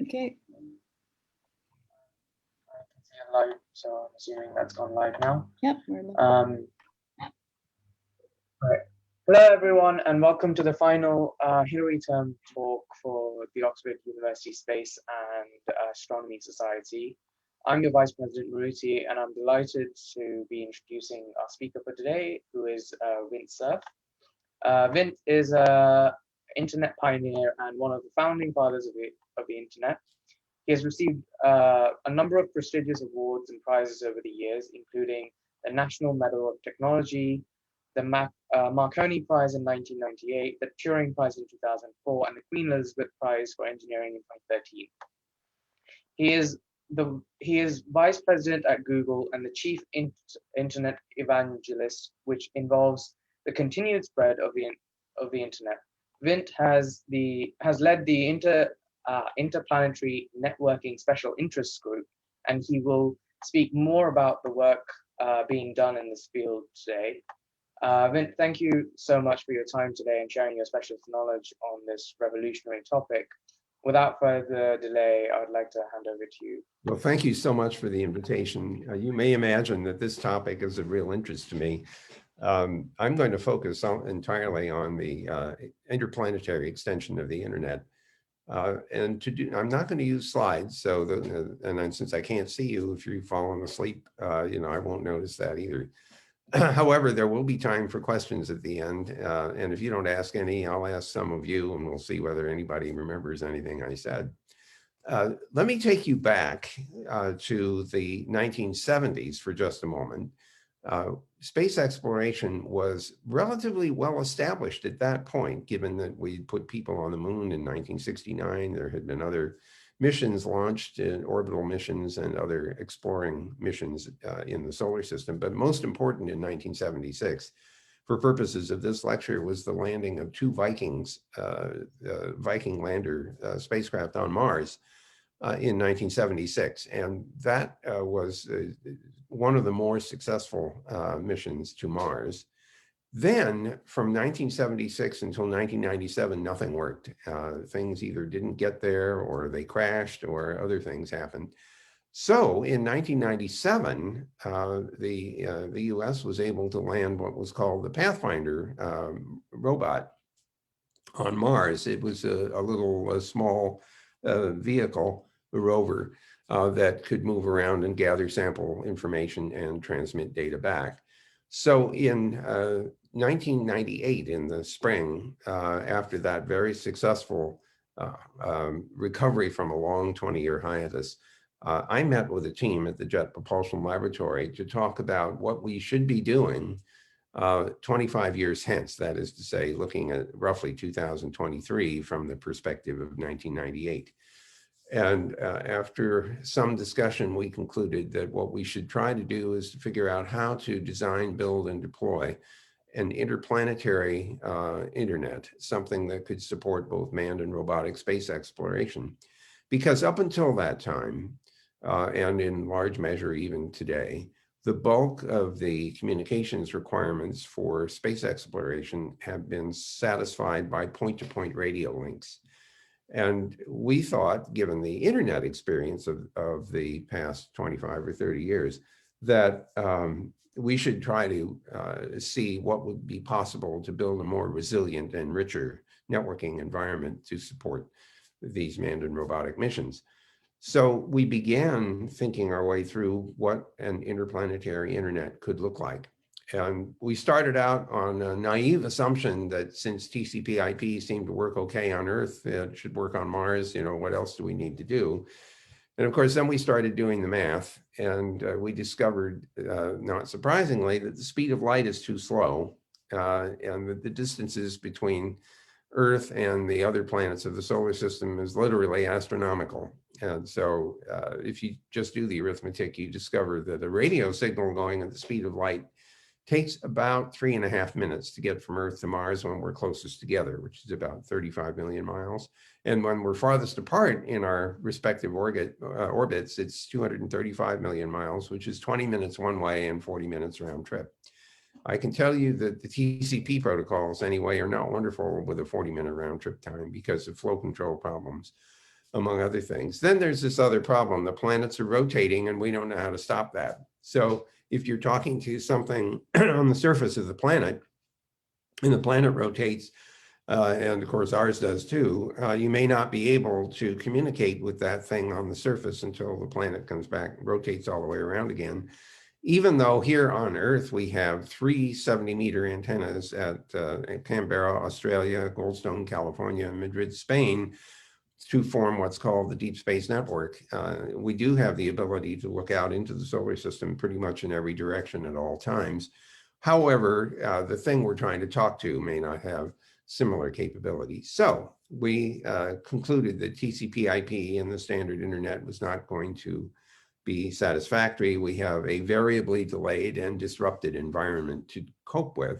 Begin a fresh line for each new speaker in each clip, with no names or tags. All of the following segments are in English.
Okay.
I can see it live, so I'm assuming that's gone live now.
Yep, we're live.
Right. Hello, everyone, and welcome to the final Hillary term talk for the Oxford University Space and Astronomy Society. I'm your Vice President Maruthi, and I'm delighted to be introducing our speaker for today, who is Vint Cerf. Vint is an internet pioneer and one of the founding fathers of the internet. He has received a number of prestigious awards and prizes over the years, including the National Medal of Technology, the Marconi Prize in 1998, the Turing Prize in 2004, and the Queen Elizabeth Prize for Engineering in 2013. He is vice president at Google and the chief internet evangelist, which involves the continued spread of the internet. Vint has led the interplanetary networking special interests group, and he will speak more about the work being done in this field today. Vint, thank you so much for your time today and sharing your specialist knowledge on this revolutionary topic. Without further delay, I would like to hand over to you.
Well, thank you so much for the invitation. You may imagine that this topic is of real interest to me. I'm going to focus entirely on the interplanetary extension of the internet. And I'm not going to use slides. So, and then since I can't see you, if you've fallen asleep, I won't notice that either. However, there will be time for questions at the end. And if you don't ask any, I'll ask some of you and we'll see whether anybody remembers anything I said. Let me take you back to the 1970s for just a moment. Space exploration was relatively well established at that point, given that we put people on the moon in 1969. There had been other missions launched, orbital missions and other exploring missions in the solar system. But most important in 1976, for purposes of this lecture, was the landing of two Viking lander spacecraft on Mars in 1976. And that was one of the more successful missions to Mars. Then from 1976 until 1997, nothing worked. Things either didn't get there or they crashed or other things happened. So in 1997, the US was able to land what was called the Pathfinder robot on Mars. It was a small vehicle, a rover, that could move around and gather sample information and transmit data back. So in 1998, in the spring, after that very successful recovery from a long 20-year hiatus, I met with a team at the Jet Propulsion Laboratory to talk about what we should be doing 25 years hence, that is to say, looking at roughly 2023 from the perspective of 1998. And after some discussion, we concluded that what we should try to do is to figure out how to design, build, and deploy an interplanetary internet, something that could support both manned and robotic space exploration. Because up until that time, and in large measure even today, the bulk of the communications requirements for space exploration have been satisfied by point-to-point radio links. And we thought, given the internet experience of the past 25 or 30 years, that we should try to see what would be possible to build a more resilient and richer networking environment to support these manned and robotic missions. So we began thinking our way through what an interplanetary internet could look like. And we started out on a naive assumption that since TCP/IP seemed to work okay on Earth, it should work on Mars. What else do we need to do? And of course, then we started doing the math, and we discovered, not surprisingly, that the speed of light is too slow, and that the distances between Earth and the other planets of the solar system is literally astronomical. And so if you just do the arithmetic, you discover that a radio signal going at the speed of light takes about 3.5 minutes to get from Earth to Mars when we're closest together, which is about 35 million miles. And when we're farthest apart in our respective orbits, it's 235 million miles, which is 20 minutes one way and 40 minutes round trip. I can tell you that the TCP protocols anyway are not wonderful with a 40-minute round trip time because of flow control problems. among other things. Then there's this other problem. The planets are rotating and we don't know how to stop that. So if you're talking to something on the surface of the planet and the planet rotates, and of course ours does too, you may not be able to communicate with that thing on the surface until the planet comes back, rotates all the way around again. Even though here on Earth, we have 3 70-meter antennas at Canberra, Australia, Goldstone, California, and Madrid, Spain, to form what's called the Deep Space Network. We do have the ability to look out into the solar system pretty much in every direction at all times. However, the thing we're trying to talk to may not have similar capabilities. So we concluded that TCP/IP and the standard internet was not going to be satisfactory. We have a variably delayed and disrupted environment to cope with.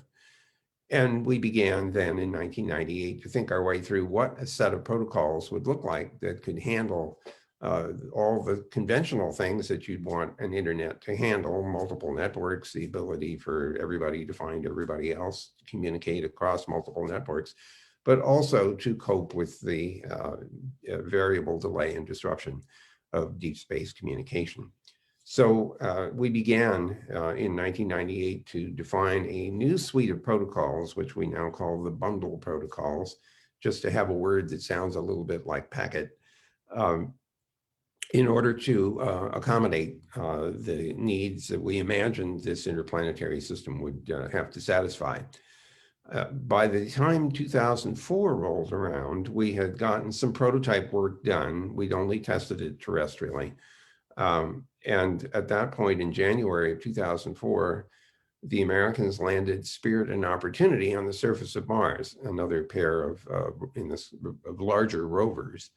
And we began then in 1998 to think our way through what a set of protocols would look like that could handle all the conventional things that you'd want an internet to handle: multiple networks, the ability for everybody to find everybody else, to communicate across multiple networks, but also to cope with the variable delay and disruption of deep space communication. So we began in 1998 to define a new suite of protocols, which we now call the bundle protocols, just to have a word that sounds a little bit like packet, in order to accommodate the needs that we imagined this interplanetary system would have to satisfy. By the time 2004 rolled around, we had gotten some prototype work done. We'd only tested it terrestrially. And at that point in January of 2004, the Americans landed Spirit and Opportunity on the surface of Mars, another pair of larger rovers.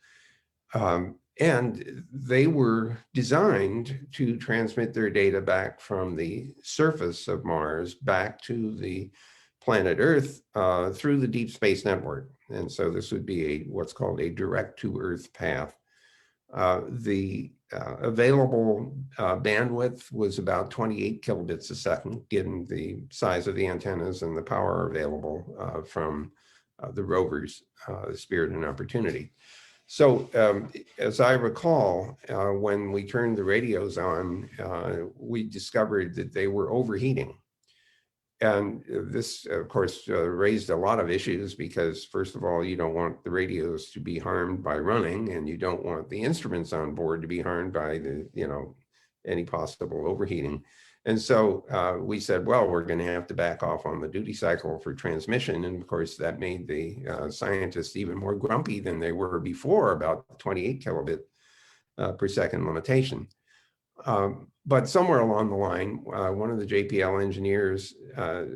And they were designed to transmit their data back from the surface of Mars back to the planet Earth through the Deep Space Network. And so this would be what's called a direct to Earth path. The available bandwidth was about 28 kilobits a second, given the size of the antennas and the power available from the rovers, Spirit and Opportunity. So as I recall, when we turned the radios on, we discovered that they were overheating. And this, of course, raised a lot of issues because, first of all, you don't want the radios to be harmed by running, and you don't want the instruments on board to be harmed by any possible overheating. And so we said, well, we're going to have to back off on the duty cycle for transmission. And of course, that made the scientists even more grumpy than they were before about the 28 kilobit per second limitation. But somewhere along the line, one of the JPL engineers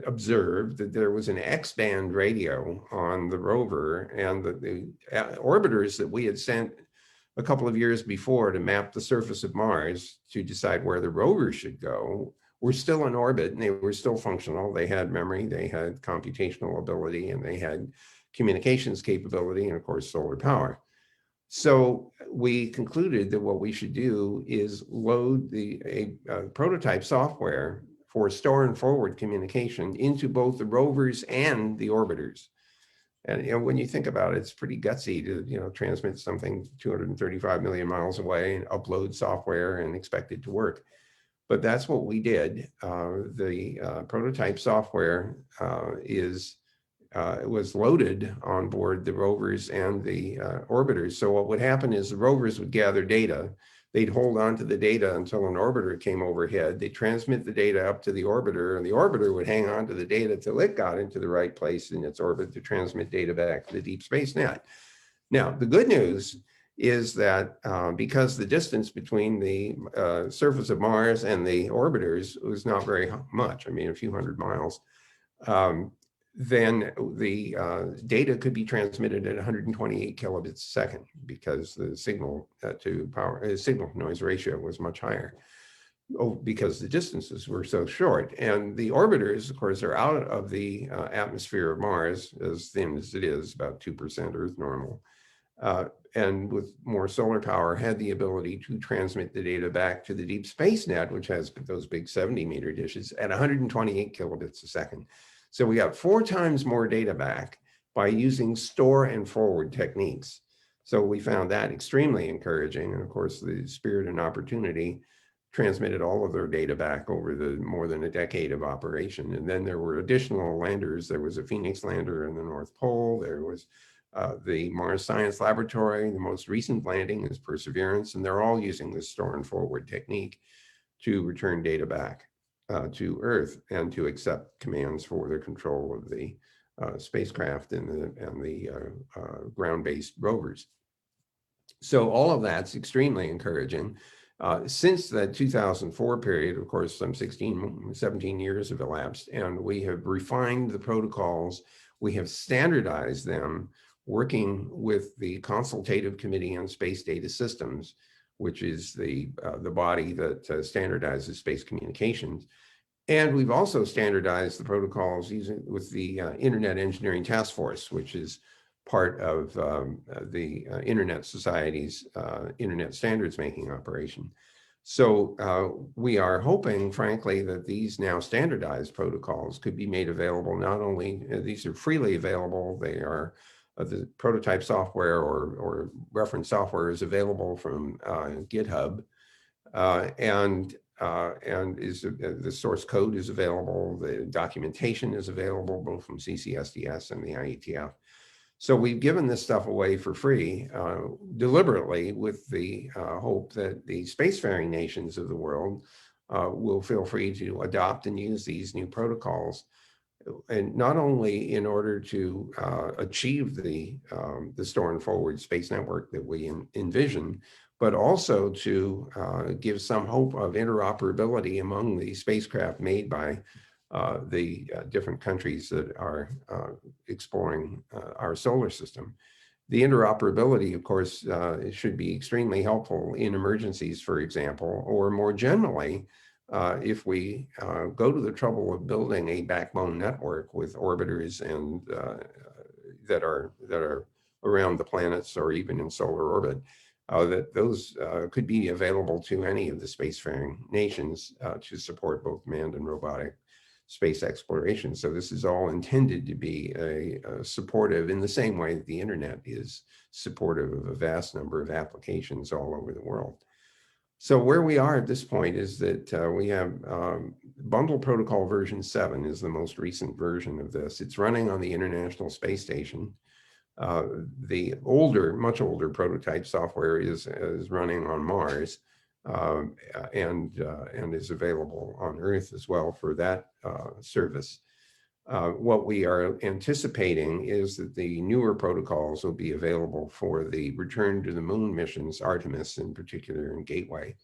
observed that there was an X-band radio on the rover, and the orbiters that we had sent a couple of years before to map the surface of Mars to decide where the rover should go were still in orbit, and they were still functional. They had memory, they had computational ability, and they had communications capability, and of course, solar power. So we concluded that what we should do is load a prototype software for store and forward communication into both the rovers and the orbiters. And when you think about it, it's pretty gutsy to transmit something 235 million miles away and upload software and expect it to work. But that's what we did. The prototype software was loaded on board the rovers and the orbiters. So what would happen is the rovers would gather data. They'd hold on to the data until an orbiter came overhead. They'd transmit the data up to the orbiter, and the orbiter would hang on to the data till it got into the right place in its orbit to transmit data back to the Deep Space Net. Now, the good news is that because the distance between the surface of Mars and the orbiters was not very much, I mean, a few hundred miles, then the data could be transmitted at 128 kilobits a second because the signal to noise ratio was much higher. Because the distances were so short. And the orbiters, of course, are out of the atmosphere of Mars, as thin as it is, about 2% Earth normal. And with more solar power, had the ability to transmit the data back to the Deep Space Net, which has those big 70-meter dishes, at 128 kilobits a second. So we got 4 times more data back by using store and forward techniques. So we found that extremely encouraging. And of course, the Spirit and Opportunity transmitted all of their data back over the more than a decade of operation. And then there were additional landers. There was a Phoenix lander in the North Pole. There was the Mars Science Laboratory. The most recent landing is Perseverance, and they're all using this store and forward technique to return data back to Earth and to accept commands for the control of the spacecraft and the ground-based rovers. So all of that's extremely encouraging. Since the 2004 period, of course, some 17 years have elapsed, and we have refined the protocols. We have standardized them, working with the Consultative Committee on Space Data Systems, which is the body that standardizes space communications. And we've also standardized the protocols using with the Internet Engineering Task Force, which is part of the Internet Society's Internet standards making operation. So we are hoping, frankly, that these now standardized protocols could be made available. Not only, these are freely available, they are the prototype software or reference software is available from GitHub, and the source code is available, the documentation is available both from CCSDS and the IETF. So we've given this stuff away for free, deliberately, with the hope that the spacefaring nations of the world will feel free to adopt and use these new protocols, and not only in order to achieve the store and forward space network that we envision, but also to give some hope of interoperability among the spacecraft made by the different countries that are exploring our solar system. The interoperability, of course, should be extremely helpful in emergencies, for example, or more generally, if we go to the trouble of building a backbone network with orbiters and that are around the planets or even in solar orbit, that those could be available to any of the spacefaring nations to support both manned and robotic space exploration. So this is all intended to be a supportive, in the same way that the internet is supportive of a vast number of applications all over the world. So where we are at this point is that we have Bundle Protocol version 7 is the most recent version of this. It's running on the International Space Station. The older, much older prototype software is running on Mars, and is available on Earth as well for that service. What we are anticipating is that the newer protocols will be available for the return to the moon missions, Artemis in particular, and Gateway.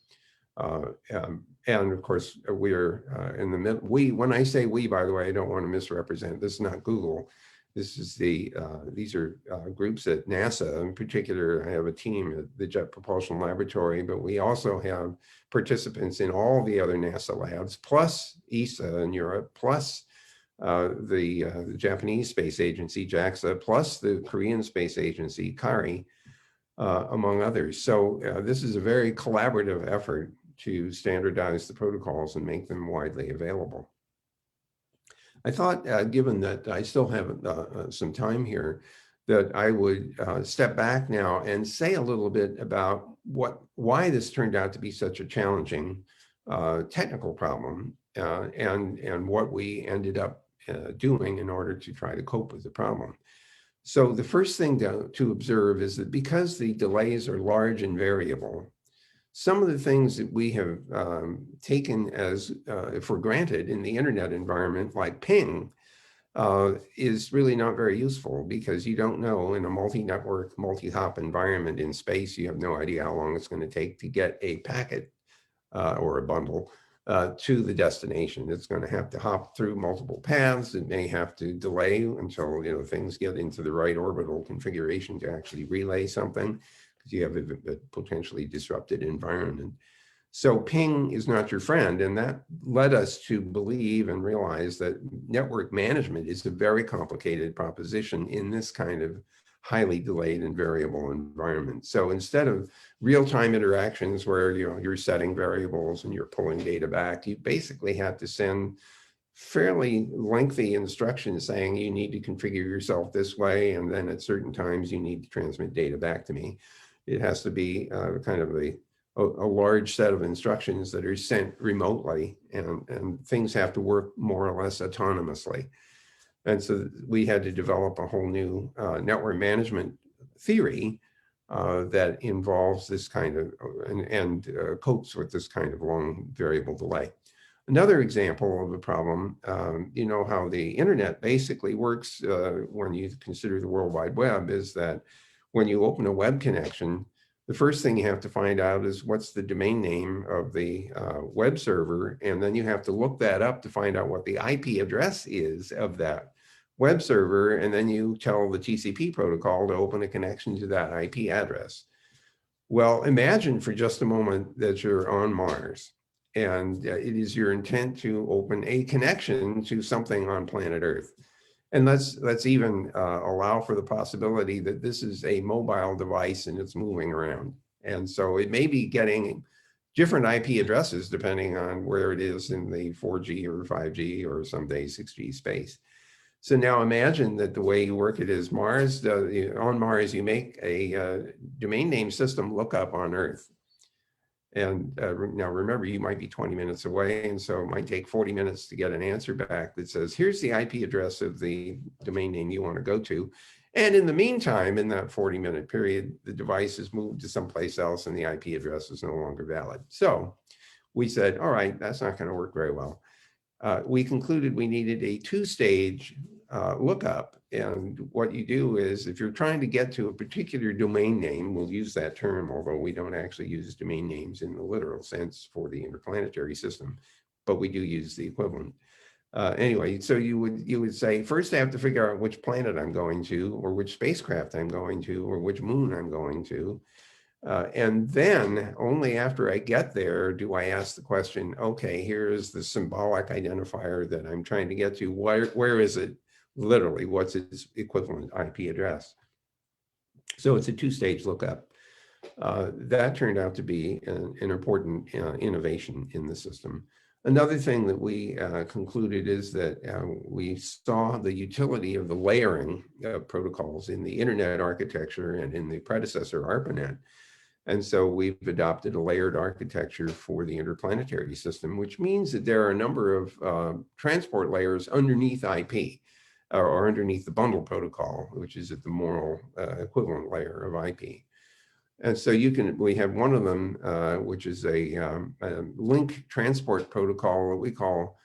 And of course, we're in the middle. When I say we, by the way, I don't want to misrepresent. This is not Google. This is these are groups at NASA. In particular, I have a team at the Jet Propulsion Laboratory, but we also have participants in all the other NASA labs, plus ESA in Europe, plus the Japanese Space Agency, JAXA, plus the Korean Space Agency, KARI, among others. So this is a very collaborative effort to standardize the protocols and make them widely available. I thought, given that I still have some time here, that I would step back now and say a little bit about why this turned out to be such a challenging technical problem, and what we ended up doing in order to try to cope with the problem. So the first thing to observe is that because the delays are large and variable, some of the things that we have taken as for granted in the internet environment, like ping, is really not very useful, because you don't know, in a multi-network, multi-hop environment in space, you have no idea how long it's going to take to get a packet or a bundle to the destination. It's going to have to hop through multiple paths. It may have to delay until things get into the right orbital configuration to actually relay something, because you have a potentially disrupted environment. So ping is not your friend, and that led us to believe and realize that network management is a very complicated proposition in this kind of highly delayed and variable environment. So instead of real-time interactions where you're setting variables and you're pulling data back, you basically have to send fairly lengthy instructions saying you need to configure yourself this way, and then at certain times you need to transmit data back to me. It has to be kind of a large set of instructions that are sent remotely, and things have to work more or less autonomously. And so we had to develop a whole new network management theory that involves this kind of, and copes with this kind of long variable delay. Another example of a problem, you know how the internet basically works when you consider the World Wide Web, is that when you open a web connection, the first thing you have to find out is what's the domain name of the web server, and then you have to look that up to find out what the IP address is of that web server, and then you tell the TCP protocol to open a connection to that IP address. Well, imagine for just a moment that you're on Mars, and it is your intent to open a connection to something on planet Earth. And let's even allow for the possibility that this is a mobile device and it's moving around. And so it may be getting different IP addresses depending on where it is in the 4G or 5G or someday 6G space. So now imagine that the way you work it is Mars, on Mars, you make a domain name system lookup on Earth. And now remember, you might be 20 minutes away, and so it might take 40 minutes to get an answer back that says, here's the IP address of the domain name you want to go to. And in the meantime, in that 40-minute period, the device is moved to someplace else and the IP address is no longer valid. So we said, all right, that's not going to work very well. We concluded we needed a two-stage lookup. And what you do is, if you're trying to get to a particular domain name, we'll use that term, although we don't actually use domain names in the literal sense for the interplanetary system, but we do use the equivalent. Anyway, so you would say, first I have to figure out which planet I'm going to, or which spacecraft I'm going to, or which moon I'm going to. And then only after I get there do I ask the question, okay, here's the symbolic identifier that I'm trying to get to. Where is it? Literally, what's its equivalent IP address? So it's a two-stage lookup. That turned out to be an important innovation in the system. Another thing that we concluded is that we saw the utility of the layering protocols in the internet architecture and in the predecessor ARPANET. And so we've adopted a layered architecture for the interplanetary system, which means that there are a number of transport layers underneath IP, or underneath the bundle protocol, which is at the moral equivalent layer of IP. And so we have one of them, which is a link transport protocol that we call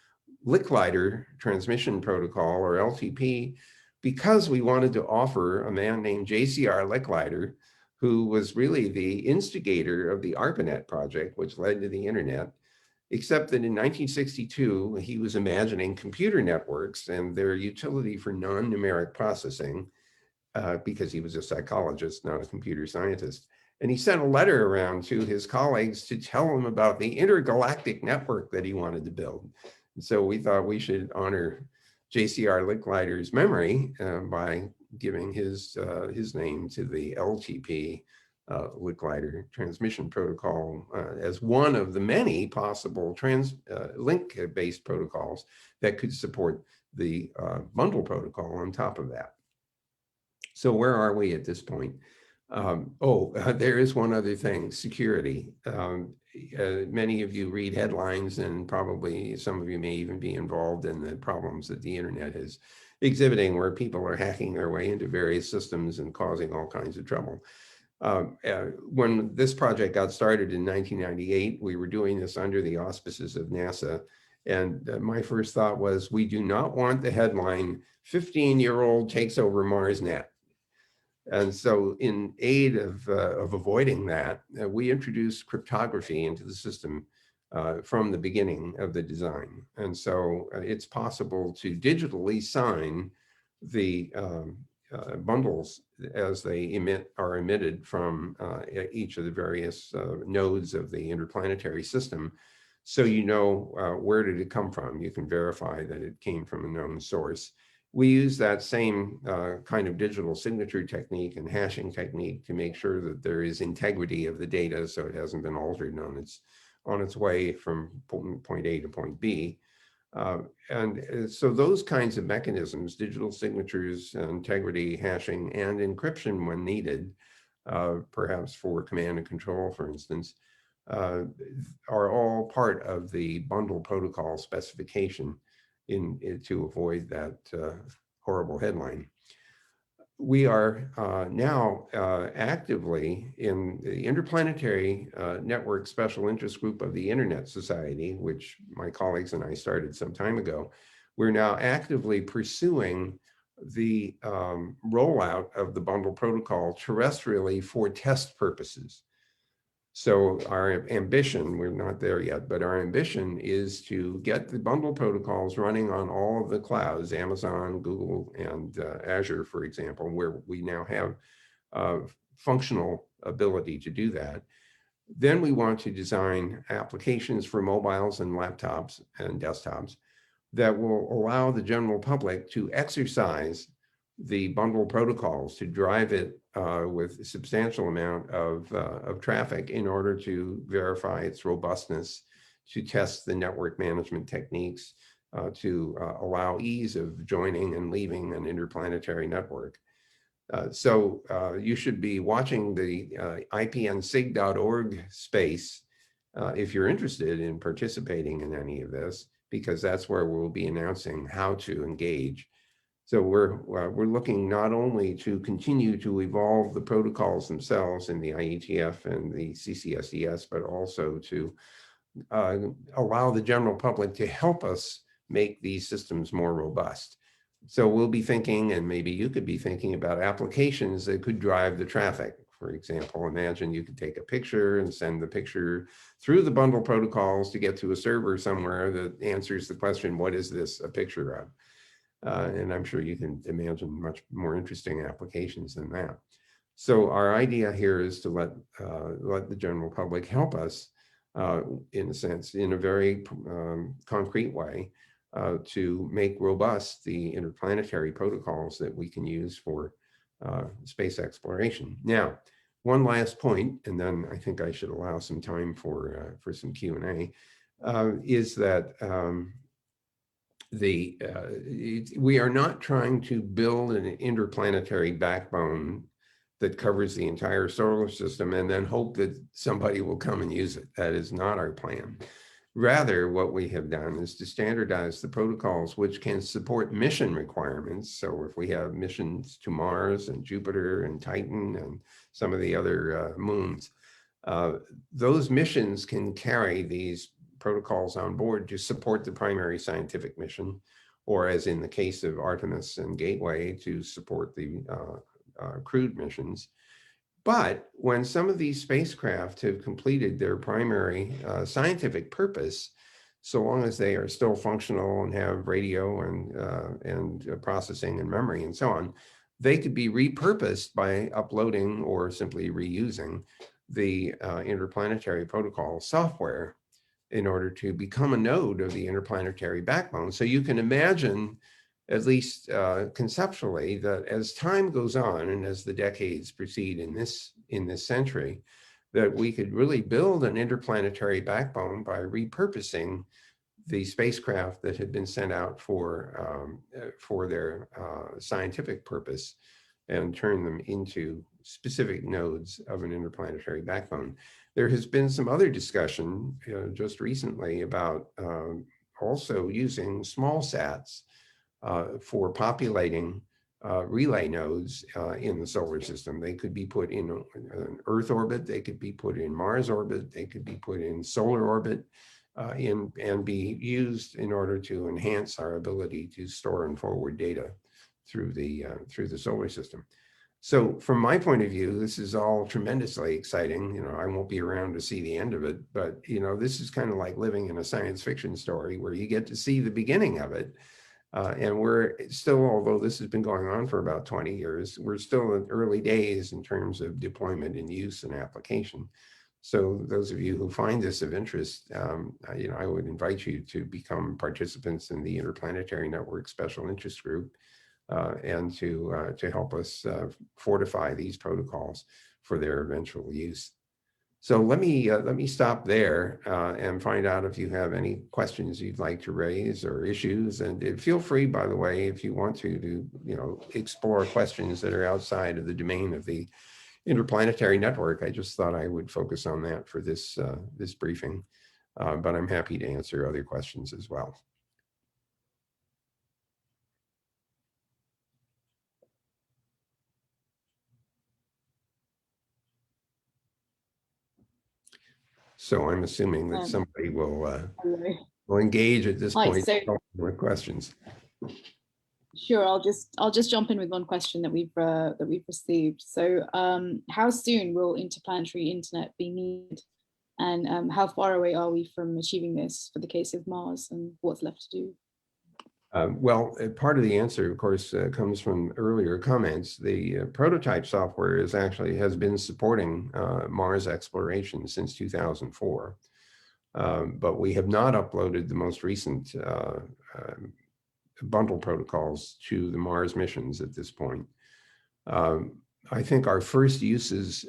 Licklider Transmission Protocol, or LTP, because we wanted to offer a man named JCR Licklider, who was really the instigator of the ARPANET project, which led to the internet, except that in 1962, he was imagining computer networks and their utility for non-numeric processing, because he was a psychologist, not a computer scientist. And he sent a letter around to his colleagues to tell them about the intergalactic network that he wanted to build. And so we thought we should honor JCR Licklider's memory by giving his name to the LTP, Licklider Transmission Protocol, as one of the many possible link-based protocols that could support the bundle protocol on top of that. So where are we at this point? There is one other thing, security. Many of you read headlines, and probably some of you may even be involved in the problems that the internet is exhibiting, where people are hacking their way into various systems and causing all kinds of trouble. When this project got started in 1998, we were doing this under the auspices of NASA. And my first thought was, we do not want the headline, 15-year-old takes over MarsNet. And so in aid of avoiding that, we introduced cryptography into the system from the beginning of the design. And so it's possible to digitally sign the bundles as they are emitted from each of the various nodes of the interplanetary system. So you know where did it come from. You can verify that it came from a known source. We use that same kind of digital signature technique and hashing technique to make sure that there is integrity of the data, so it hasn't been altered on its way from point A to point B. So those kinds of mechanisms, digital signatures, integrity, hashing, and encryption when needed, perhaps for command and control, for instance, uh, are all part of the bundle protocol specification to avoid that horrible headline. We are now actively in the Interplanetary Network Special Interest Group of the Internet Society, which my colleagues and I started some time ago. We're now actively pursuing the rollout of the bundle protocol terrestrially for test purposes. So our ambition, we're not there yet, but our ambition is to get the bundle protocols running on all of the clouds, Amazon, Google, and Azure, for example, where we now have functional ability to do that. Then we want to design applications for mobiles and laptops and desktops that will allow the general public to exercise the bundle protocols, to drive it with a substantial amount of traffic in order to verify its robustness, to test the network management techniques, to allow ease of joining and leaving an interplanetary network. So you should be watching the ipnsig.org space if you're interested in participating in any of this, because that's where we'll be announcing how to engage. So we're looking not only to continue to evolve the protocols themselves in the IETF and the CCSES, but also to allow the general public to help us make these systems more robust. So we'll be thinking, and maybe you could be thinking about applications that could drive the traffic. For example, imagine you could take a picture and send the picture through the bundle protocols to get to a server somewhere that answers the question, what is this a picture of? And I'm sure you can imagine much more interesting applications than that. So our idea here is to let the general public help us, in a sense, in a very concrete way, to make robust the interplanetary protocols that we can use for space exploration. Now, one last point, and then I think I should allow some time for some Q&A, is that we are not trying to build an interplanetary backbone that covers the entire solar system and then hope that somebody will come and use it. That is not our plan. Rather, what we have done is to standardize the protocols which can support mission requirements. So if we have missions to Mars and Jupiter and Titan and some of the other moons, those missions can carry these protocols on board to support the primary scientific mission, or as in the case of Artemis and Gateway, to support the crewed missions. But when some of these spacecraft have completed their primary scientific purpose, so long as they are still functional and have radio and processing and memory and so on, they could be repurposed by uploading or simply reusing the interplanetary protocol software in order to become a node of the interplanetary backbone. So you can imagine, at least conceptually, that as time goes on and as the decades proceed in this century, that we could really build an interplanetary backbone by repurposing the spacecraft that had been sent out for their scientific purpose and turn them into specific nodes of an interplanetary backbone. There has been some other discussion just recently about also using small sats for populating relay nodes in the solar system. They could be put in an Earth orbit, they could be put in Mars orbit, they could be put in solar orbit, and be used in order to enhance our ability to store and forward data through the solar system. So from my point of view, this is all tremendously exciting. You know, I won't be around to see the end of it, but you know, this is kind of like living in a science fiction story where you get to see the beginning of it. And we're still, although this has been going on for about 20 years, we're still in early days in terms of deployment and use and application. So those of you who find this of interest, you know, I would invite you to become participants in the Interplanetary Network Special Interest Group. And to help us fortify these protocols for their eventual use. So let me stop there and find out if you have any questions you'd like to raise or issues. And feel free, by the way, if you want to explore questions that are outside of the domain of the interplanetary network. I just thought I would focus on that for this this briefing, but I'm happy to answer other questions as well. So I'm assuming that somebody will engage at this point with questions.
Sure, I'll just jump in with one question that we've received. So, how soon will interplanetary internet be needed, and how far away are we from achieving this for the case of Mars, and what's left to do?
Well, part of the answer, of course, comes from earlier comments. The prototype software has been supporting Mars exploration since 2004, but we have not uploaded the most recent bundle protocols to the Mars missions at this point. I think our first uses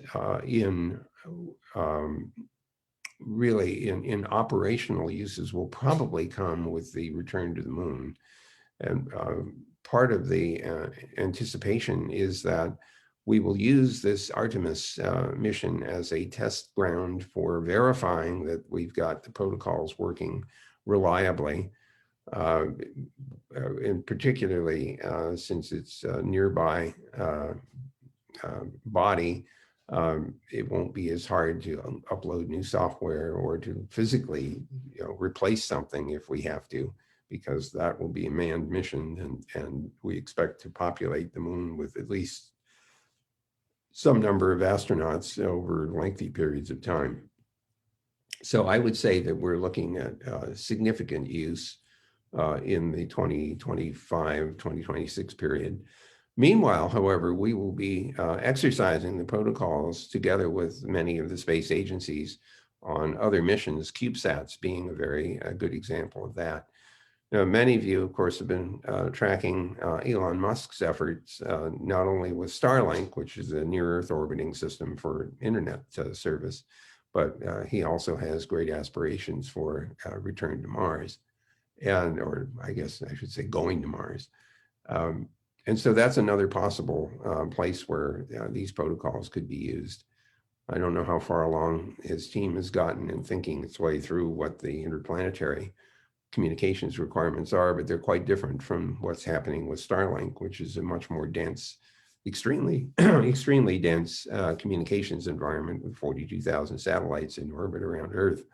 really in operational uses will probably come with the return to the moon. And part of the anticipation is that we will use this Artemis mission as a test ground for verifying that we've got the protocols working reliably. And particularly since it's a nearby body, it won't be as hard to upload new software or to physically replace something if we have to, because that will be a manned mission, and we expect to populate the moon with at least some number of astronauts over lengthy periods of time. So I would say that we're looking at significant use in the 2025, 2026 period. Meanwhile, however, we will be exercising the protocols together with many of the space agencies on other missions, CubeSats being a very good example of that. Now, many of you, of course, have been tracking Elon Musk's efforts, not only with Starlink, which is a near-Earth orbiting system for internet service, but he also has great aspirations for return to Mars, or I guess I should say going to Mars. And so that's another possible place where these protocols could be used. I don't know how far along his team has gotten in thinking its way through what the interplanetary communications requirements are, but they're quite different from what's happening with Starlink, which is a much more dense, extremely dense communications environment with 42,000 satellites in orbit around Earth,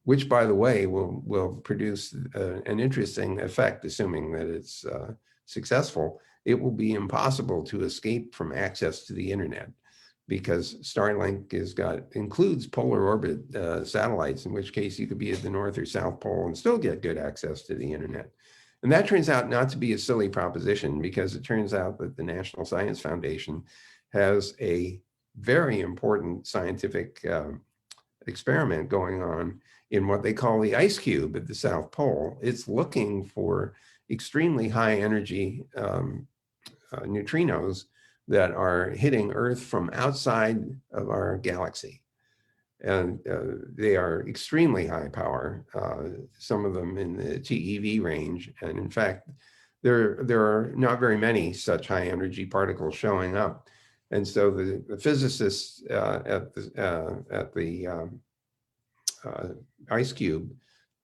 which, by the way, will produce an interesting effect, assuming that it's successful. It will be impossible to escape from access to the internet, because Starlink includes polar orbit satellites, in which case you could be at the North or South Pole and still get good access to the internet. And that turns out not to be a silly proposition, because it turns out that the National Science Foundation has a very important scientific experiment going on in what they call the ice cube at the South Pole. It's looking for extremely high energy neutrinos that are hitting Earth from outside of our galaxy. And they are extremely high power, some of them in the TeV range. And in fact, there are not very many such high energy particles showing up. And so the physicists at the ice cube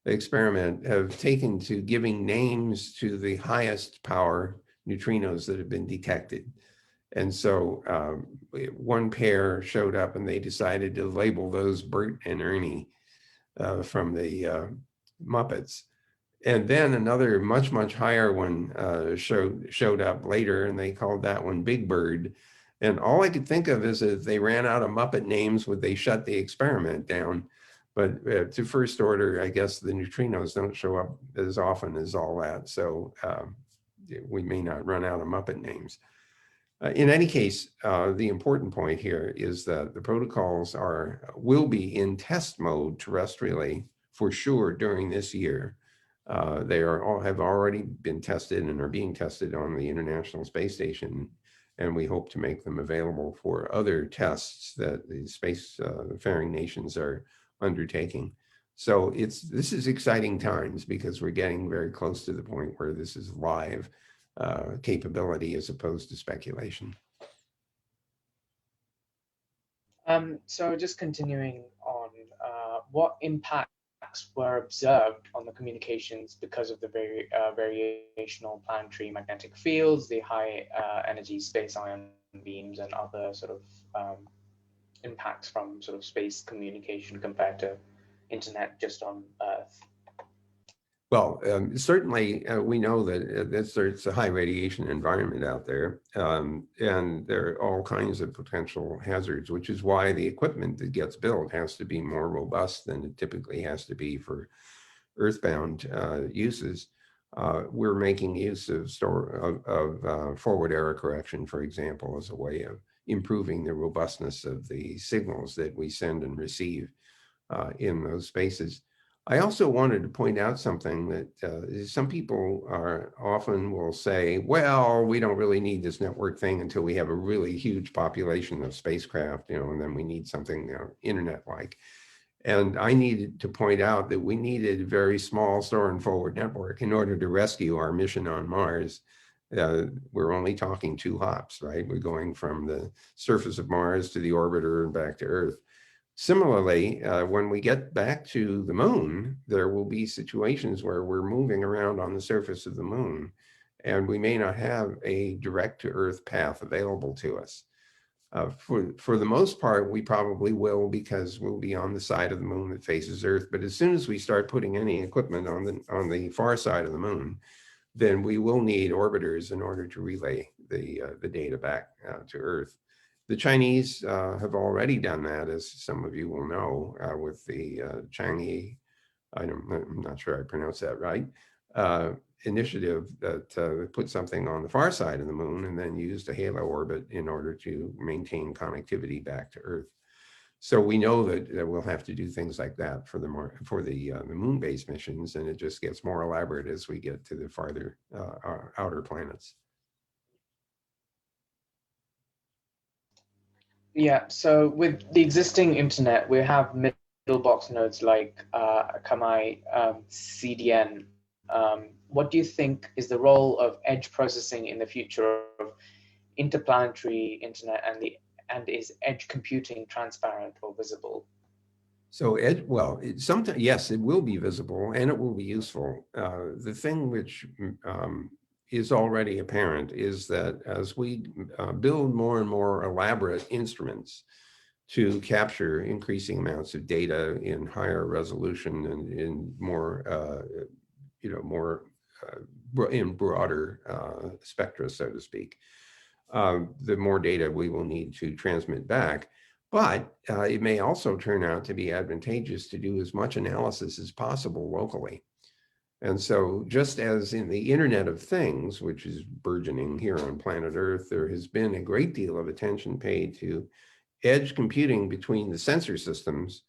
experiment have taken to giving names to the highest power neutrinos that have been detected. And so one pair showed up, and they decided to label those Bert and Ernie from the Muppets. And then another much, much higher one showed up later, and they called that one Big Bird. And all I could think of is if they ran out of Muppet names, would they shut the experiment down? But to first order, I guess the neutrinos don't show up as often as all that. So we may not run out of Muppet names. In any case, the important point here is that the protocols will be in test mode terrestrially for sure during this year. They have already been tested and are being tested on the International Space Station. and we hope to make them available for other tests that the spacefaring nations are undertaking. So this is exciting times because we're getting very close to the point where this is live capability as opposed to speculation.
So just continuing on, what impacts were observed on the communications because of the variational planetary magnetic fields, the high energy space ion beams, and other sort of impacts from sort of space communication compared to internet just on Earth?
Well, certainly we know that it's a high radiation environment out there, and there are all kinds of potential hazards, which is why the equipment that gets built has to be more robust than it typically has to be for earthbound uses. We're making use of forward error correction, for example, as a way of improving the robustness of the signals that we send and receive in those spaces. I also wanted to point out something that some people often will say, well, we don't really need this network thing until we have a really huge population of spacecraft, and then we need something internet-like. And I needed to point out that we needed a very small store and forward network in order to rescue our mission on Mars. We're only talking 2 hops, right? We're going from the surface of Mars to the orbiter and back to Earth. Similarly, when we get back to the moon, there will be situations where we're moving around on the surface of the moon, and we may not have a direct to Earth path available to us. For the most part, we probably will, because we'll be on the side of the moon that faces Earth. But as soon as we start putting any equipment on the far side of the moon, then we will need orbiters in order to relay the data back to Earth. The Chinese have already done that, as some of you will know, with the Chang'e, I'm not sure I pronounced that right, initiative that put something on the far side of the moon and then used a halo orbit in order to maintain connectivity back to Earth. So we know that we'll have to do things like that for the moon-based missions, and it just gets more elaborate as we get to the farther outer planets.
Yeah, so with the existing internet, we have middle box nodes like Akamai CDN. What do you think is the role of edge processing in the future of interplanetary internet, and is edge computing transparent or visible?
So sometimes, yes, it will be visible and it will be useful. The thing which is already apparent is that as we build more and more elaborate instruments to capture increasing amounts of data in higher resolution and in in broader spectra, so to speak, the more data we will need to transmit back. But it may also turn out to be advantageous to do as much analysis as possible locally. And so just as in the Internet of Things, which is burgeoning here on planet Earth, there has been a great deal of attention paid to edge computing between the sensor systems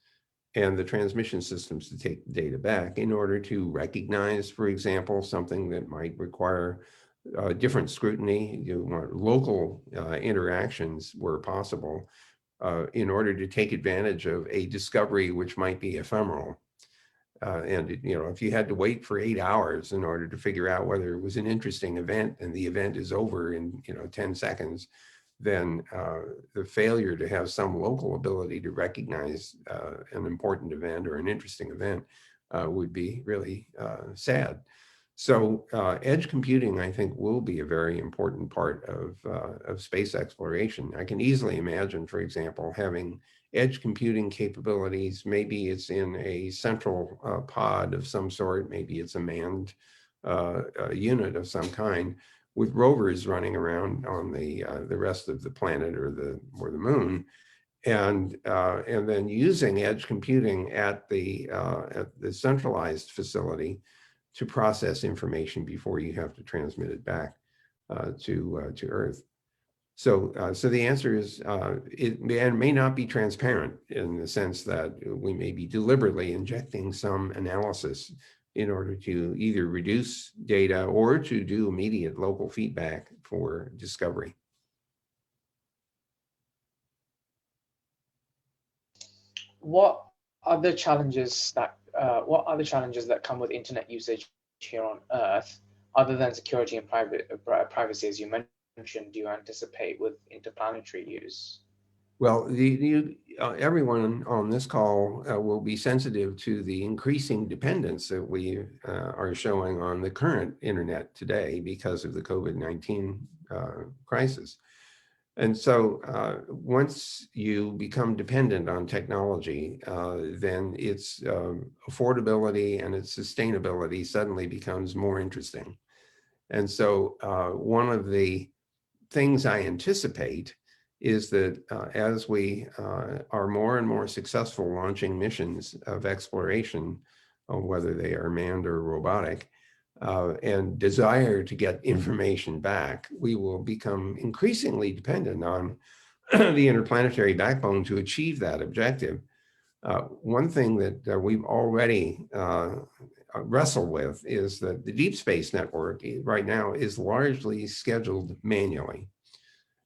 and the transmission systems to take the data back in order to recognize, for example, something that might require different scrutiny. You want local interactions where possible in order to take advantage of a discovery which might be ephemeral. And if you had to wait for 8 hours in order to figure out whether it was an interesting event and the event is over in 10 seconds, then the failure to have some local ability to recognize an important event or an interesting event would be really sad. So edge computing, I think, will be a very important part of space exploration. I can easily imagine, for example, having edge computing capabilities. Maybe it's in a central pod of some sort. Maybe it's a manned unit of some kind, with rovers running around on the rest of the planet or the moon, and then using edge computing at the centralized facility to process information before you have to transmit it back to Earth. So the answer is it may not be transparent, in the sense that we may be deliberately injecting some analysis in order to either reduce data or to do immediate local feedback for discovery.
what other challenges that come with internet usage here on Earth, other than security and privacy, as you mentioned, do you anticipate with interplanetary use?
Well, everyone on this call will be sensitive to the increasing dependence that we are showing on the current internet today because of the COVID-19 crisis. And so once you become dependent on technology, then its affordability and its sustainability suddenly becomes more interesting. And so one of the things I anticipate is that as we are more and more successful launching missions of exploration, whether they are manned or robotic, and desire to get information back, we will become increasingly dependent on the interplanetary backbone to achieve that objective. One thing that we've already wrestled with is that the deep space network right now is largely scheduled manually.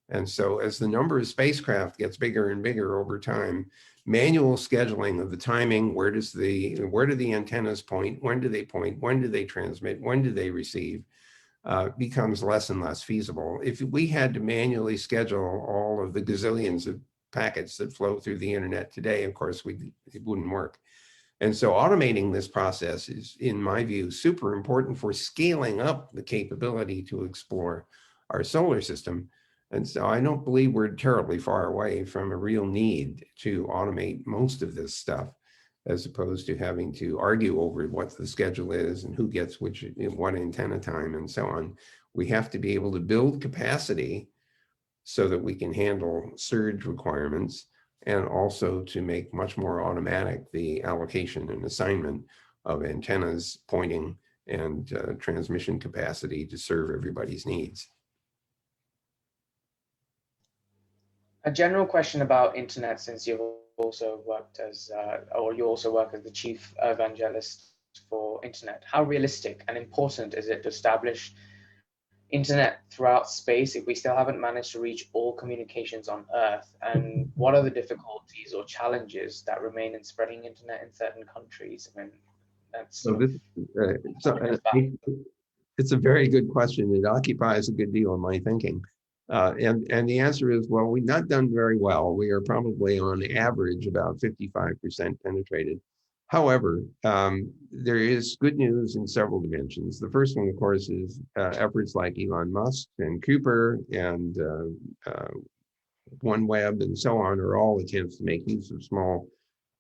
And so as the number of spacecraft gets bigger and bigger over time, manual scheduling of the timing, where do the antennas point, when do they point, when do they transmit, when do they receive, becomes less and less feasible. If we had to manually schedule all of the gazillions of packets that flow through the internet today, of course, it wouldn't work. And so automating this process is, in my view, super important for scaling up the capability to explore our solar system. And so I don't believe we're terribly far away from a real need to automate most of this stuff, as opposed to having to argue over what the schedule is and who gets what antenna time and so on. We have to be able to build capacity so that we can handle surge requirements, and also to make much more automatic the allocation and assignment of antennas, pointing, and transmission capacity to serve everybody's needs.
A general question about internet, since you've also worked as, you also work as the chief evangelist for internet. How realistic and important is it to establish internet throughout space if we still haven't managed to reach all communications on Earth? And what are the difficulties or challenges that remain in spreading internet in certain countries? I mean, that's
it's a very good question. It occupies a good deal of my thinking. And the answer is, well, we've not done very well. We are probably on average about 55% penetrated. However, there is good news in several dimensions. The first one, of course, is efforts like Elon Musk and Cooper and OneWeb and so on are all attempts to make use of small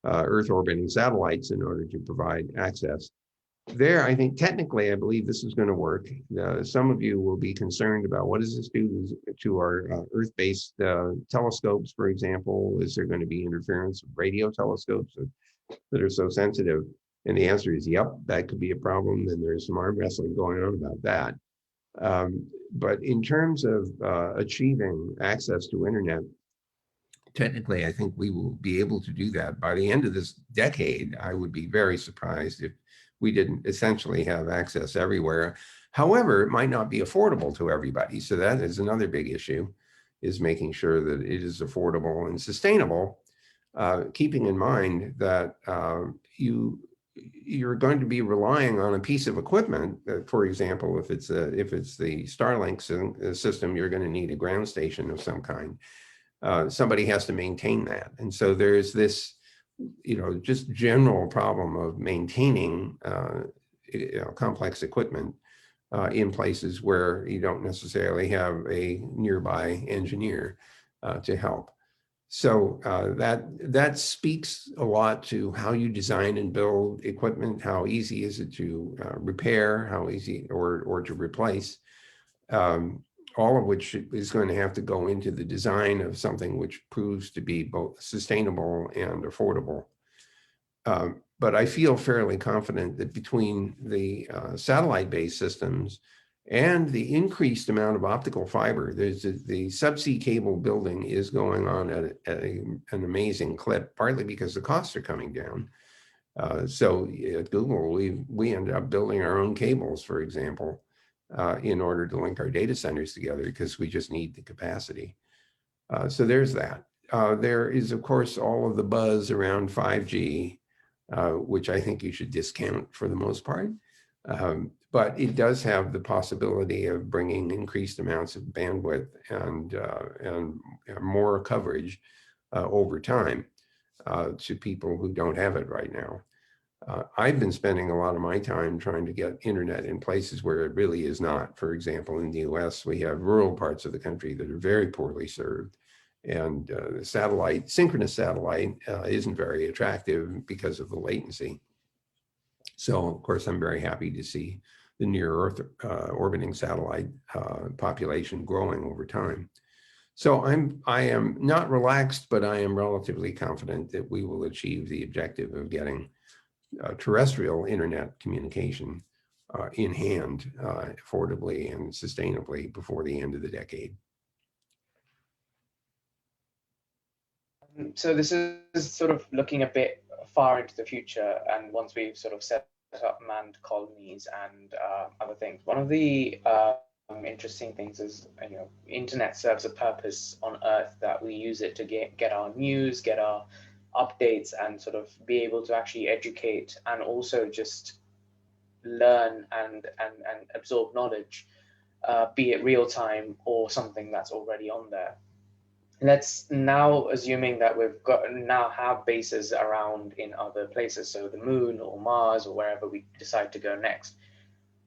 Earth orbiting satellites in order to provide access. There, I think technically, I believe this is going to work. Some of you will be concerned about what does this do to our Earth-based telescopes, for example. Is there going to be interference with radio telescopes that are so sensitive? And the answer is, yep, that could be a problem. And there's some arm wrestling going on about that. But in terms of achieving access to internet, technically, I think we will be able to do that. By the end of this decade, I would be very surprised if we didn't essentially have access everywhere. However, it might not be affordable to everybody. So that is another big issue, is making sure that it is affordable and sustainable, keeping in mind that you're going to be relying on a piece of equipment. For example, if it's the Starlink system, you're going to need a ground station of some kind. Somebody has to maintain that. And so there's this, just general problem of maintaining complex equipment in places where you don't necessarily have a nearby engineer to help. So that speaks a lot to how you design and build equipment. How easy is it to repair? How easy or to replace? All of which is going to have to go into the design of something which proves to be both sustainable and affordable. But I feel fairly confident that between the satellite-based systems and the increased amount of optical fiber, the subsea cable building is going on at an amazing clip, partly because the costs are coming down. So at Google, we ended up building our own cables, for example, in order to link our data centers together, because we just need the capacity. So there's that. there is, of course, all of the buzz around 5G, which I think you should discount for the most part. But it does have the possibility of bringing increased amounts of bandwidth and more coverage over time to people who don't have it right now. I've been spending a lot of my time trying to get internet in places where it really is not. For example, in the US, we have rural parts of the country that are very poorly served. And synchronous satellite isn't very attractive because of the latency. So, of course, I'm very happy to see the near Earth orbiting satellite population growing over time. So I am not relaxed, but I am relatively confident that we will achieve the objective of getting terrestrial internet communication in hand affordably and sustainably before the end of the decade.
So this is sort of looking a bit far into the future, and once we've sort of set up manned colonies and other things. One of the interesting things is, internet serves a purpose on Earth, that we use it to get our news, get our updates, and sort of be able to actually educate and also just learn and absorb knowledge, be it real time or something that's already on there. Let's now, assuming that we've now have bases around in other places, so the moon or Mars or wherever we decide to go next,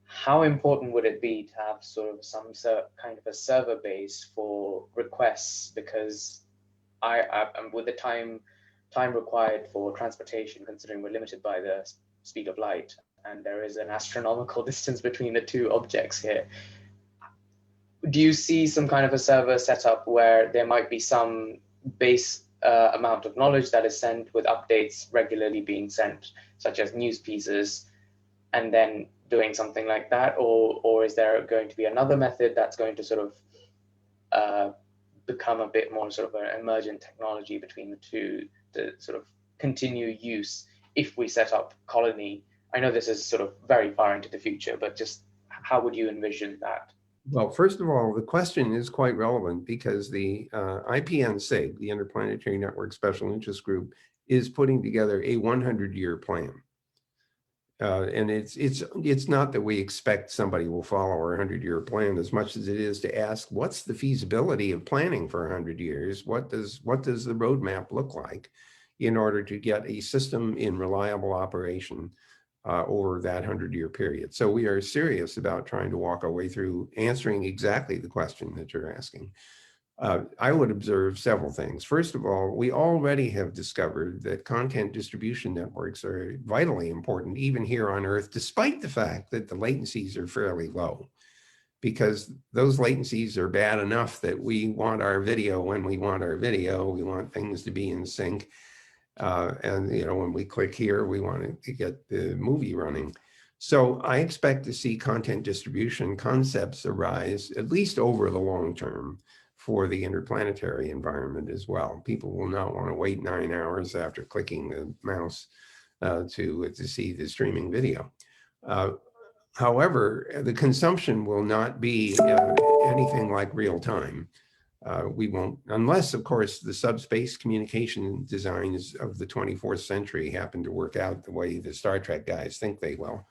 how important would it be to have sort of some kind of a server base for requests? Because I'm with the time required for transportation, considering we're limited by the speed of light, and there is an astronomical distance between the two objects here. Do you see some kind of a server setup where there might be some base amount of knowledge that is sent with updates regularly being sent, such as news pieces, and then doing something like that? Or is there going to be another method that's going to sort of become a bit more sort of an emergent technology between the two to sort of continue use if we set up colony? I know this is sort of very far into the future, but just how would you envision that?
Well, first of all, the question is quite relevant because the IPN-SIG, the Interplanetary Network Special Interest Group, is putting together a 100-year plan. And it's not that we expect somebody will follow our 100-year plan as much as it is to ask, what's the feasibility of planning for 100 years? What does the roadmap look like in order to get a system in reliable operation over that 100-year period? So we are serious about trying to walk our way through answering exactly the question that you're asking. I would observe several things. First of all, we already have discovered that content distribution networks are vitally important, even here on Earth, despite the fact that the latencies are fairly low, because those latencies are bad enough that we want our video when we want our video. We want things to be in sync. And when we click here, we want to get the movie running. So I expect to see content distribution concepts arise, at least over the long term, for the interplanetary environment as well. People will not want to wait 9 hours after clicking the mouse to see the streaming video. However, the consumption will not be anything like real time. We won't, unless, of course, the subspace communication designs of the 24th century happen to work out the way the Star Trek guys think they will.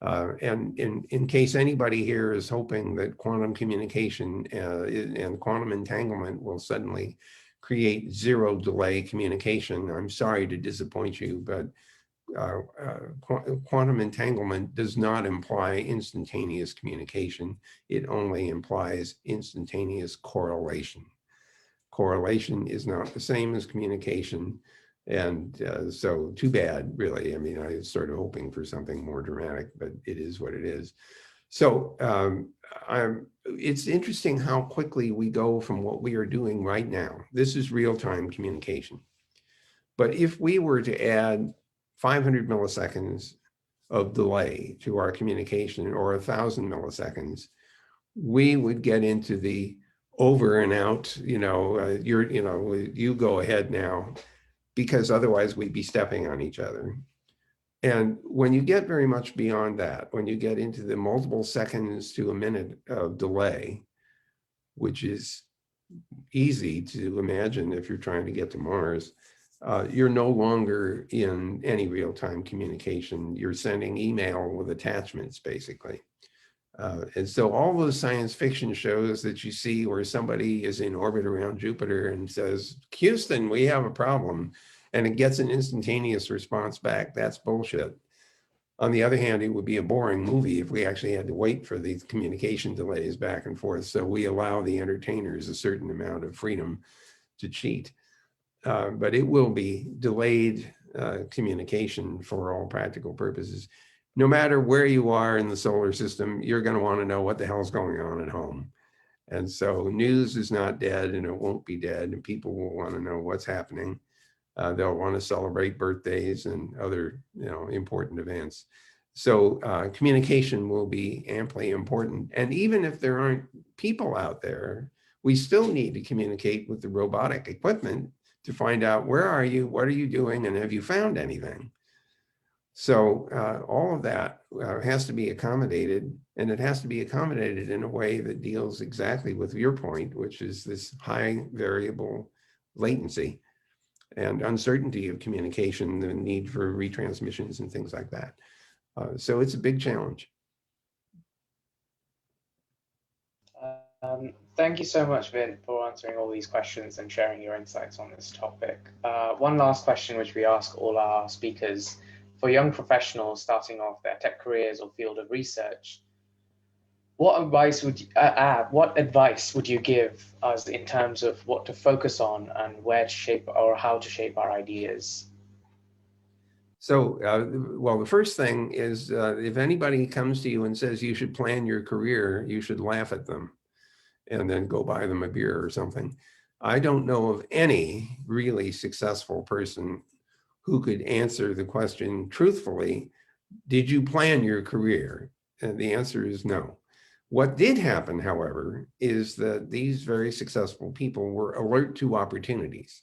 And in case anybody here is hoping that quantum communication and quantum entanglement will suddenly create zero delay communication, I'm sorry to disappoint you, but quantum entanglement does not imply instantaneous communication. It only implies instantaneous correlation. Correlation is not the same as communication. And so too bad, really. I mean, I was sort of hoping for something more dramatic, but it is what it is. So it's interesting how quickly we go from what we are doing right now. This is real-time communication. But if we were to add 500 milliseconds of delay to our communication, or 1,000 milliseconds, we would get into the over and out, you go ahead now, because otherwise we'd be stepping on each other. And when you get very much beyond that, when you get into the multiple seconds to a minute of delay, which is easy to imagine if you're trying to get to Mars. You're no longer in any real-time communication. You're sending email with attachments, basically. And so all those science fiction shows that you see where somebody is in orbit around Jupiter and says, Houston, we have a problem, and it gets an instantaneous response back, that's bullshit. On the other hand, it would be a boring movie if we actually had to wait for these communication delays back and forth. So we allow the entertainers a certain amount of freedom to cheat. But it will be delayed communication for all practical purposes. No matter where you are in the solar system, you're going to want to know what the hell's going on at home. And so news is not dead, and it won't be dead, and people will want to know what's happening. They'll want to celebrate birthdays and other, important events. So communication will be amply important. And even if there aren't people out there, we still need to communicate with the robotic equipment to find out, where are you, what are you doing, and have you found anything? So all of that has to be accommodated, and it has to be accommodated in a way that deals exactly with your point, which is this high variable latency and uncertainty of communication, the need for retransmissions and things like that. So it's a big challenge.
Thank you so much, Vint, for answering all these questions and sharing your insights on this topic. One last question, which we ask all our speakers: for young professionals starting off their tech careers or field of research, what advice would you give us in terms of what to focus on and where to shape, or how to shape our ideas?
So, well, the first thing is, if anybody comes to you and says you should plan your career, you should laugh at them and then go buy them a beer or something. I don't know of any really successful person who could answer the question truthfully, did you plan your career? And the answer is no. What did happen, however, is that these very successful people were alert to opportunities.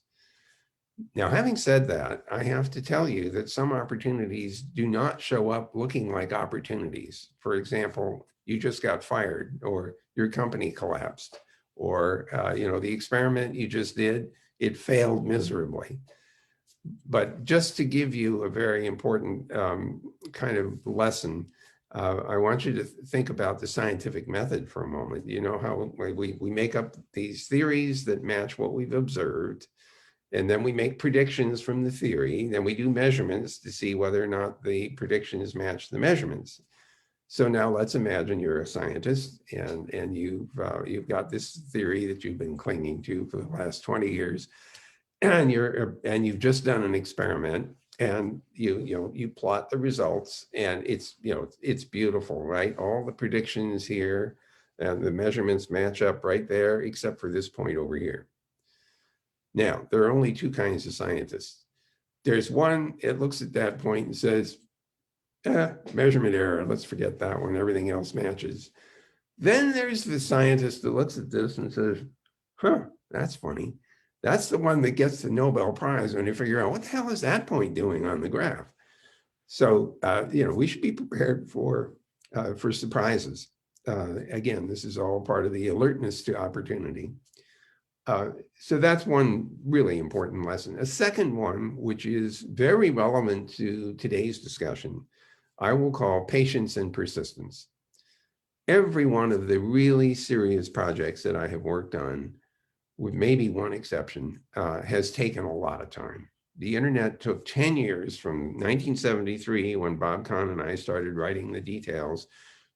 Now, having said that, I have to tell you that some opportunities do not show up looking like opportunities. For example, you just got fired, or your company collapsed, or the experiment you just did, it failed miserably. But just to give you a very important kind of lesson, I want you to think about the scientific method for a moment. You know how we make up these theories that match what we've observed, and then we make predictions from the theory. Then we do measurements to see whether or not the predictions match the measurements. So now let's imagine you're a scientist, and you've got this theory that you've been clinging to for the last 20 years, and you've just done an experiment, and you plot the results, and it's beautiful, right? All the predictions here and the measurements match up right there, except for this point over here. Now, there are only two kinds of scientists. There's one, it looks at that point and says, measurement error, let's forget that one, everything else matches. Then there's the scientist that looks at this and says, that's funny. That's the one that gets the Nobel Prize when you figure out, what the hell is that point doing on the graph? So, we should be prepared for surprises. Again, this is all part of the alertness to opportunity. So that's one really important lesson. A second one, which is very relevant to today's discussion, I will call patience and persistence. Every one of the really serious projects that I have worked on, with maybe one exception, has taken a lot of time. The internet took 10 years from 1973, when Bob Kahn and I started writing the details,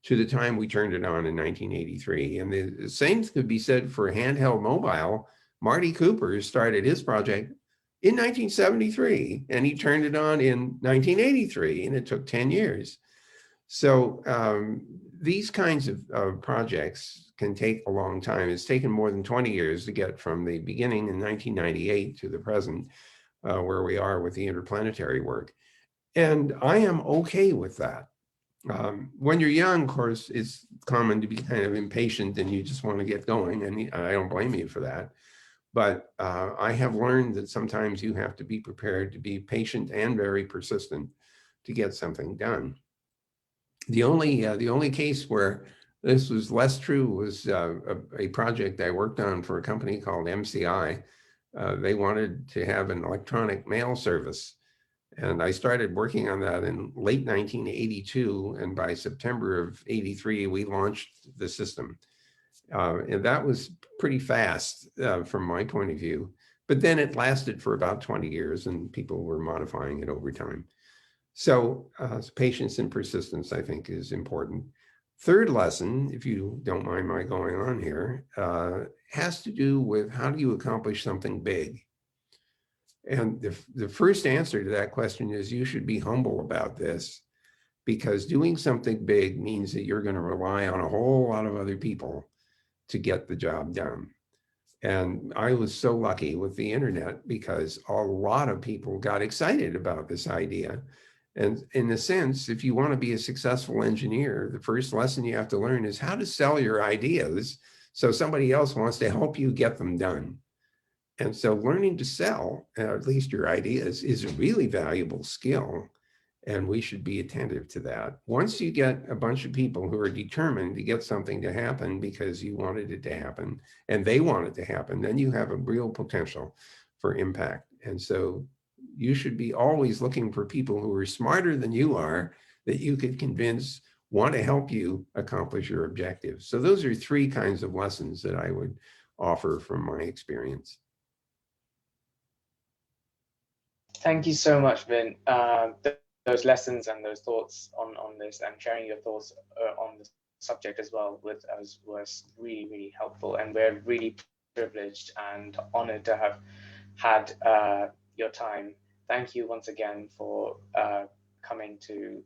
to the time we turned it on in 1983. And the same could be said for handheld mobile. Marty Cooper started his project in 1973, and he turned it on in 1983, and it took 10 years. So these kinds of projects can take a long time. It's taken more than 20 years to get from the beginning in 1998 to the present, where we are with the interplanetary work. And I am okay with that. When you're young, of course, it's common to be kind of impatient and you just want to get going, and I don't blame you for that. But I have learned that sometimes you have to be prepared to be patient and very persistent to get something done. The only case where This was less true was a project I worked on for a company called MCI. They wanted to have an electronic mail service. And I started working on that in late 1982. And by September of 83, we launched the system. And that was pretty fast from my point of view. But then it lasted for about 20 years and people were modifying it over time. So patience and persistence, I think, is important. Third lesson, if you don't mind my going on here, has to do with how do you accomplish something big? And the first answer to that question is you should be humble about this, because doing something big means that you're going to rely on a whole lot of other people to get the job done. And I was so lucky with the internet because a lot of people got excited about this idea. And in a sense, if you want to be a successful engineer, the first lesson you have to learn is how to sell your ideas so somebody else wants to help you get them done. And so learning to sell, at least your ideas, is a really valuable skill. And we should be attentive to that. Once you get a bunch of people who are determined to get something to happen because you wanted it to happen and they want it to happen, then you have a real potential for impact. And so you should be always looking for people who are smarter than you are that you could convince want to help you accomplish your objectives. So those are three kinds of lessons that I would offer from my experience.
Thank you so much, Vint. Those lessons and those thoughts on this and sharing your thoughts on the subject as well with us was really, really helpful. And we're really privileged and honored to have had your time. Thank you once again for coming to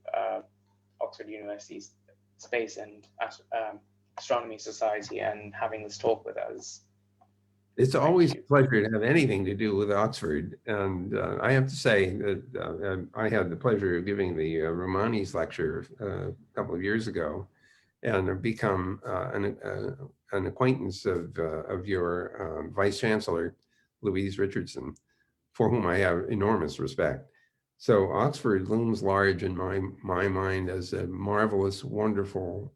Oxford University's Space and Astronomy Society and having this talk with us.
It's always a pleasure to have anything to do with Oxford. And I have to say that I had the pleasure of giving the Romani's lecture a couple of years ago, and have become an acquaintance of your Vice Chancellor, Louise Richardson, for whom I have enormous respect. So Oxford looms large in my mind as a marvelous, wonderful,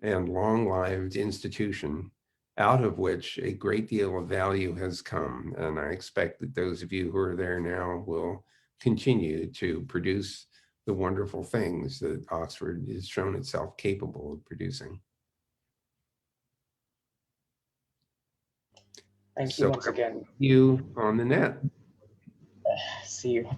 and long-lived institution, out of which a great deal of value has come. And I expect that those of you who are there now will continue to produce the wonderful things that Oxford has shown itself capable of producing.
Thank you once again.
You on the net.
See you.